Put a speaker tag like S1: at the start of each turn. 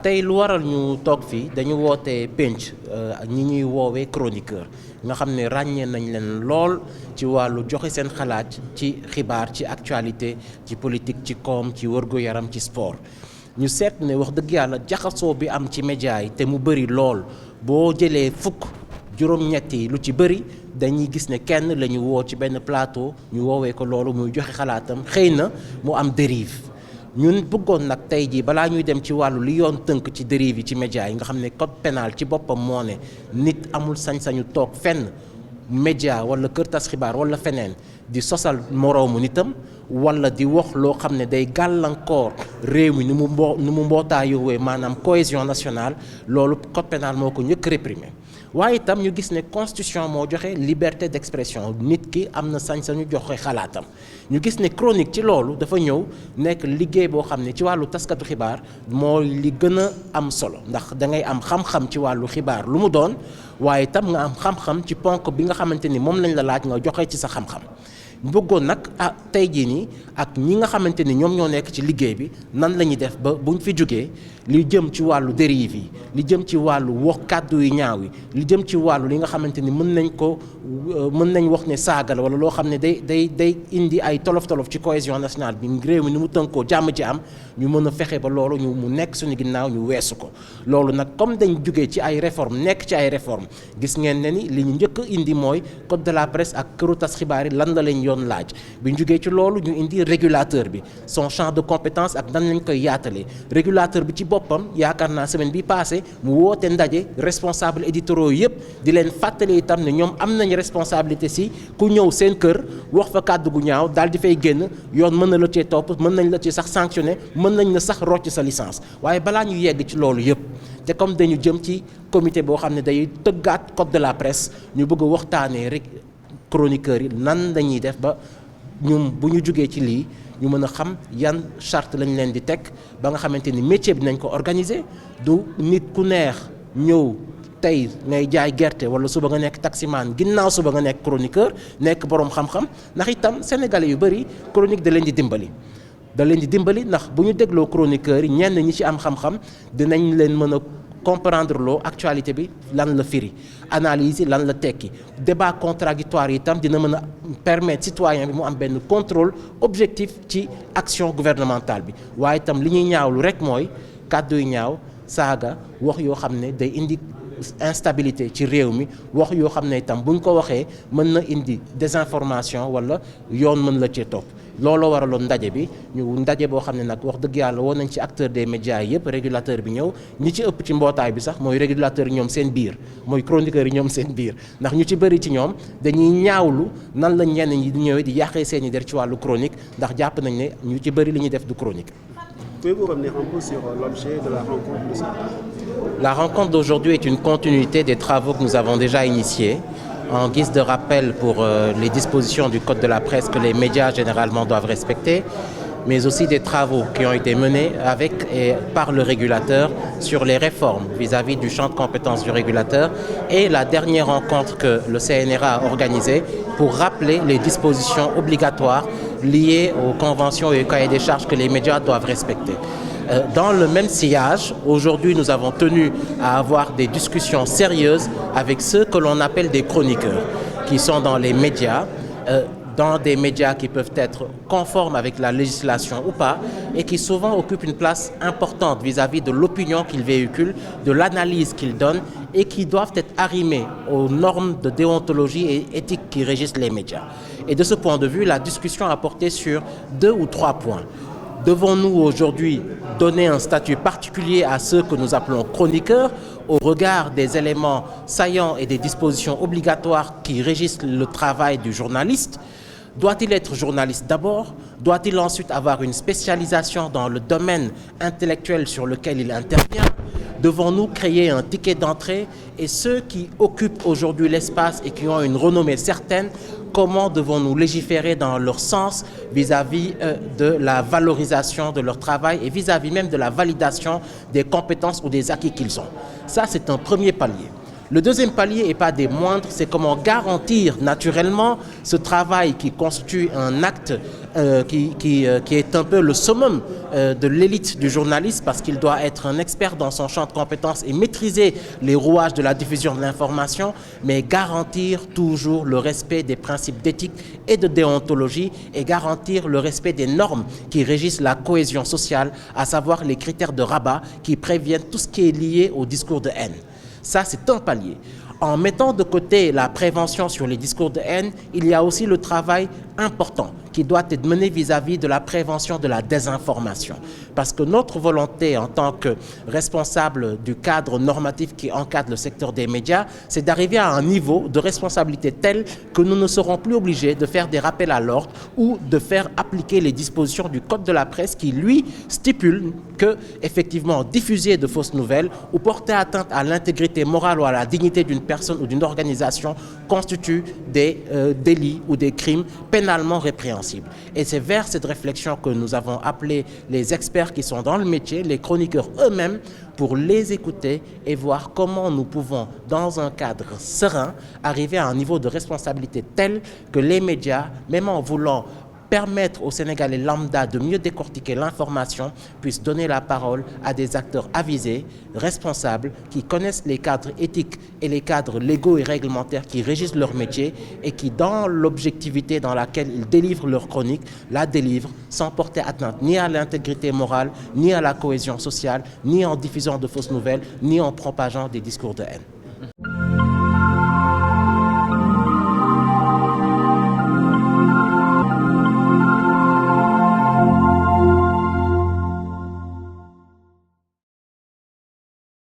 S1: tey lu waral ñu toog fii dañu woote penc ñi ñuy woowee chroniqueur nga xam ne ràññee nañ leen lool ci wàllu joxe seen xalaat ci xibaar ci actualité ci politique ci koom ci wërgu-yaram ci sport ñu seet ne wax dëgg yàlla jaxasoo bi am ci média yi te mu bëri lool boo jëlee fukk juróom-ñett yi lu ci bëri dañuy gis ne kenn la ñu woo ci benn plateau ñu woowee ko loolu muy joxe xalaatam xëy na mu am dérive ñun bëggoon nag tey jii balaa ñuy dem ci wàllu li yoon tënk ci dérive yi ci média yi nga xam ne code pénal ci boppam moo ne nit amul sañ-sañu toog fenn média wala kër tas xibaar wala feneen di sosal moroomu nitam wala di wax loo xam ne day gàllankoor réew mi nu mu mbootaayoo maanaam cohésion nationale loolu code pénal moo ko njëkk réprimer waaye itam ñu gis ne constitution moo joxe liberté d'expression nit ki am na sañ-sañu joxe xalaatam ñu gis ne chronique ci loolu dafa ñëw nekk liggéey boo xam ne ci wàllu taskatu xibaar moo li gën a am solo ndax da ngay am xam-xam ci wàllu xibaar lu mu doon waaye itam nga am xam-xam ci ponk bi nga xamante ni moom lañ la laaj nga joxe ci sa xam-xam bëggoon nag tey jii nii ak ñi nga xamante ni ñoom ñoo nekk ci liggéey bi nan la ñuy def ba buñ fi jógee li jëm ci wàllu dérive yi li jëm ci wàllu wax kàddu yu ñaaw yi li jëm ci wàllu li nga xamante ni mën nañ wax ne saaga la wala loo xam ne day indi ay tolof-tolof ci cohésion nationale bi réew mi ni mu tënkoo jàmm ci am ñu mën a fexe ba loolu mu nekk suñu ginnaaw ñu weesu ko loolu nag comme dañ jógee ci ay réforme nekk ci ay réforme gis ngeen ne ni li ñu njëkk a indi mooy code de la presse ak këru tas xibaar yi lan la leen yoon laaj bi ñu jógee ci loolu ñu indi régulateur bi son champ de compétence ak nan lañ koy yaatalee régulateur bi ci boppam yaakaar naa semaine bi passé mu woote ndaje responsable éditoriaux yëpp di leen fàttali itam ne ñoom am nañ responsabilité si ku ñëw seen kër wax fa kàddu gu ñaaw daal di fay génn yoon mën na la cee topp mën nañ la ci sax sanctionné mën nañ la sax rocc sa licence waaye balaa ñu yegg ci loolu yëpp te comme dañu jëm ci comité boo xam ne day tëggaat code de la presse ñu bëgg a waxtaanee rek chroniqueurs yi nan lañuy def ba ñun bu ñu jógee ci lii ñu mën a xam yan charte lañ leen di teg ba nga xamante ni métier bi nañ ko organiser du nit ku neex ñëw tey ngay jaay gerte wala suba nga nekk taximan ginnaaw suba nga nekk chroniqueur nekk boroom xam-xam ndax itam sénégalais yu bëri chronique da leen di dimbali ndax bu ñu dégloo chroniqueurs yi ñenn ñi ci am xam-xam dinañ leen mën a comprendre loo actualité bi lan la firi analyse yi lan la tekki débat contradictoire yi itam dina mën a permettre citoyen bi mu am benn contrôle objectif ci action gouvernementale bi waaye itam li ñuy ñaawlu rek mooy kàddu yu ñaaw saaga wax yoo xam ne day indi instabilité ci réew mi wax yoo xam ne itam buñ ko waxee mën na indi désinformation wala yoon mën la cee topp looloo waraloon ndaje bi ñu ndaje boo xam ne nag wax dëgg yàlla woon nañ ci acteur des médias yëpp régulateur bi ñëw ñi ci ëpp ci mbootaay bi sax mooy régulateur yi ñoom seen biir mooy chroniqueurs yi ñoom seen biir ndax ñu ci bëri ci ñoom dañuy ñaawlu nan la ñenn ñi di ñëwee di yàqee seen i der ci wàllu chronique ndax jàpp nañ ne ñu ci bëri li ñuy def du chronique.
S2: Pouvez-vous revenir un peu sur l'objet de la rencontre de ce matin?
S1: La rencontre d'aujourd'hui est une continuité des travaux que nous avons déjà initiés. En guise de rappel pour les dispositions du Code de la presse que les médias généralement doivent respecter, mais aussi des travaux qui ont été menés avec et par le régulateur sur les réformes vis-à-vis du champ de compétences du régulateur et la dernière rencontre que le CNRA a organisée pour rappeler les dispositions obligatoires liées aux conventions et aux cahiers des charges que les médias doivent respecter. Dans le même sillage, aujourd'hui nous avons tenu à avoir des discussions sérieuses avec ceux que l'on appelle des chroniqueurs, qui sont dans les médias, dans des médias qui peuvent être conformes avec la législation ou pas, et qui souvent occupent une place importante vis-à-vis de l'opinion qu'ils véhiculent, de l'analyse qu'ils donnent, et qui doivent être arrimés aux normes de déontologie et éthique qui régissent les médias. Et de ce point de vue, la discussion a porté sur 2 ou 3 points. Devons-nous aujourd'hui donner un statut particulier à ceux que nous appelons chroniqueurs au regard des éléments saillants et des dispositions obligatoires qui régissent le travail du journaliste? Doit-il être journaliste d'abord? Doit-il ensuite avoir une spécialisation dans le domaine intellectuel sur lequel il intervient? Devons-nous créer un ticket d'entrée? Et ceux qui occupent aujourd'hui l'espace et qui ont une renommée certaine, comment devons-nous légiférer dans leur sens vis-à-vis de la valorisation de leur travail et vis-à-vis même de la validation des compétences ou des acquis qu'ils ont? Ça, c'est un premier palier. Le deuxième palier, et pas des moindres, c'est comment garantir naturellement ce travail qui constitue un acte qui est un peu le summum de l'élite du journaliste parce qu'il doit être un expert dans son champ de compétences et maîtriser les rouages de la diffusion de l'information, mais garantir toujours le respect des principes d'éthique et de déontologie et garantir le respect des normes qui régissent la cohésion sociale, à savoir les critères de Rabat qui préviennent tout ce qui est lié au discours de haine. Ça, c'est un palier. En mettant de côté la prévention sur les discours de haine, il y a aussi le travail important qui doit être mené vis-à-vis de la prévention de la désinformation. Parce que notre volonté en tant que responsable du cadre normatif qui encadre le secteur des médias, c'est d'arriver à un niveau de responsabilité tel que nous ne serons plus obligés de faire des rappels à l'ordre ou de faire appliquer les dispositions du Code de la presse qui, lui, stipule que, effectivement, diffuser de fausses nouvelles ou porter atteinte à l'intégrité morale ou à la dignité d'une personne ou d'une organisation constitue des délits ou des crimes pénalement répréhensibles. Et c'est vers cette réflexion que nous avons appelé les experts qui sont dans le métier, les chroniqueurs eux-mêmes, pour les écouter et voir comment nous pouvons, dans un cadre serein, arriver à un niveau de responsabilité tel que les médias, même en voulant permettre aux Sénégalais lambda de mieux décortiquer l'information, puissent donner la parole à des acteurs avisés, responsables, qui connaissent les cadres éthiques et les cadres légaux et réglementaires qui régissent leur métier et qui, dans l'objectivité dans laquelle ils délivrent leur chronique, la délivrent sans porter atteinte ni à l'intégrité morale, ni à la cohésion sociale, ni en diffusant de fausses nouvelles, ni en propageant des discours de haine.